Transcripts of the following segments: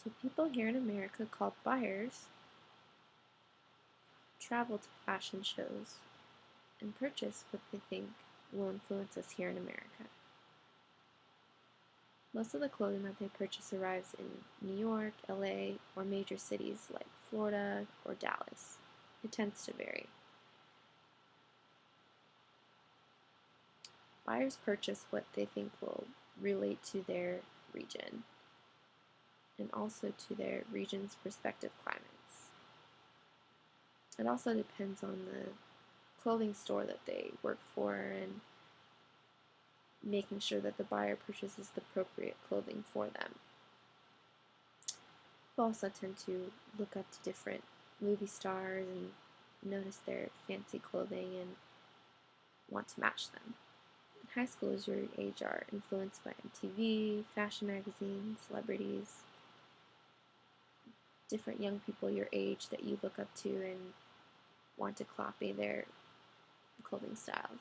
So people here in America called buyers travel to fashion shows and purchase what they think will influence us here in America. Most of the clothing that they purchase arrives in New York, LA, or major cities like Florida or Dallas. It tends to vary. Buyers purchase what they think will relate to their region and also to their region's respective climates. It also depends on the clothing store that they work for and making sure that the buyer purchases the appropriate clothing for them. People also tend to look up to different movie stars and notice their fancy clothing and want to match them. In high school, as your age are influenced by MTV, fashion magazines, celebrities, different young people your age that you look up to and want to copy their clothing styles.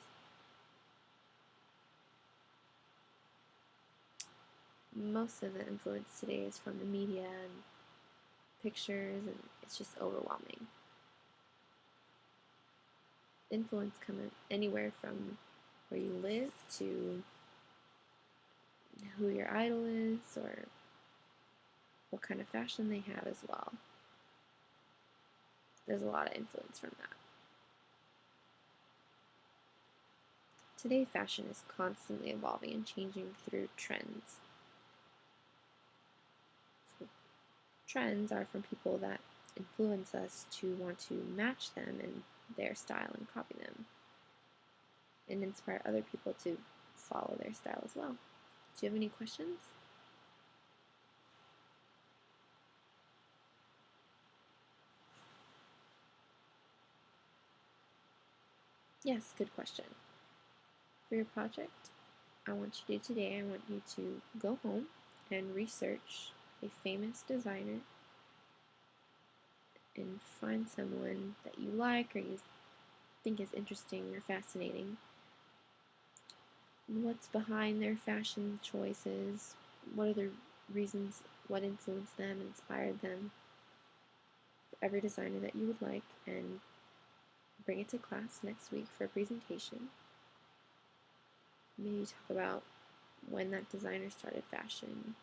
Most of the influence today is from the media and pictures, and it's just overwhelming. Influence comes anywhere from where you live to who your idol is or what kind of fashion they have as well. There's a lot of influence from that. Today, fashion is constantly evolving and changing through trends. So, trends are from people that influence us to want to match them in their style and copy them, and inspire other people to follow their style as well. Do you have any questions? Yes, good question. For your project, I want you to do today, I want you to go home and research a famous designer and find someone that you like or you think is interesting or fascinating. What's behind their fashion choices? What are the reasons? What influenced them, inspired them? For every designer that you would like, and bring it to class next week for a presentation. Maybe talk about when that designer started fashion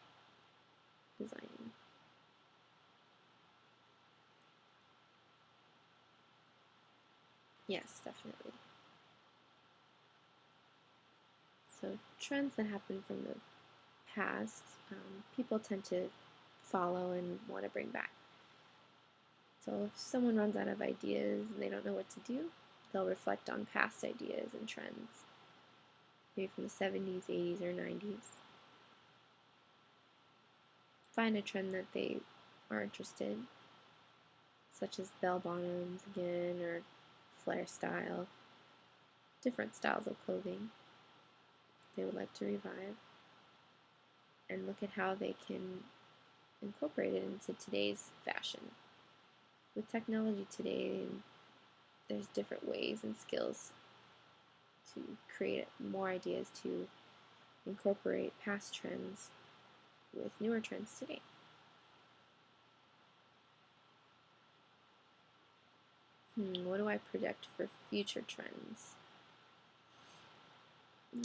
designing. Yes, definitely. So trends that happen from the past, people tend to follow and want to bring back. So if someone runs out of ideas and they don't know what to do, they'll reflect on past ideas and trends, maybe from the 70s, 80s, or 90s. Find a trend that they are interested, such as bell bottoms again, or flare style, different styles of clothing they would like to revive, and look at how they can incorporate it into today's fashion. With technology today, there's different ways and skills to create more ideas to incorporate past trends with newer trends today. What do I project for future trends?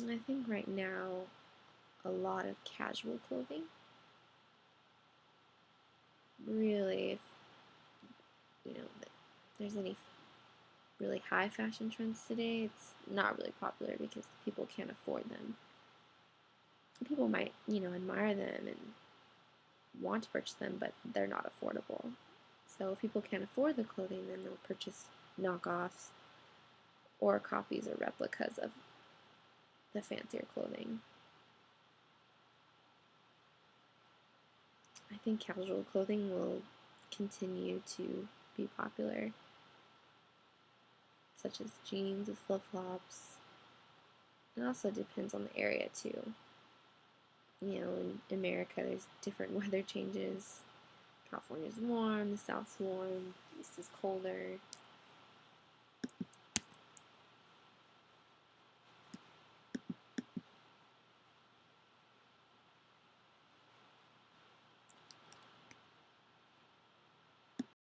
I think right now a lot of casual clothing. Really, if there's any really high fashion trends today, it's not really popular because people can't afford them. People might, admire them and want to purchase them, but they're not affordable. So if people can't afford the clothing, then they'll purchase knockoffs or copies or replicas of the fancier clothing. I think casual clothing will continue to be popular, such as jeans with flip-flops. It also depends on the area too. In America, there's different weather changes. California's warm, the South's warm, the East is colder.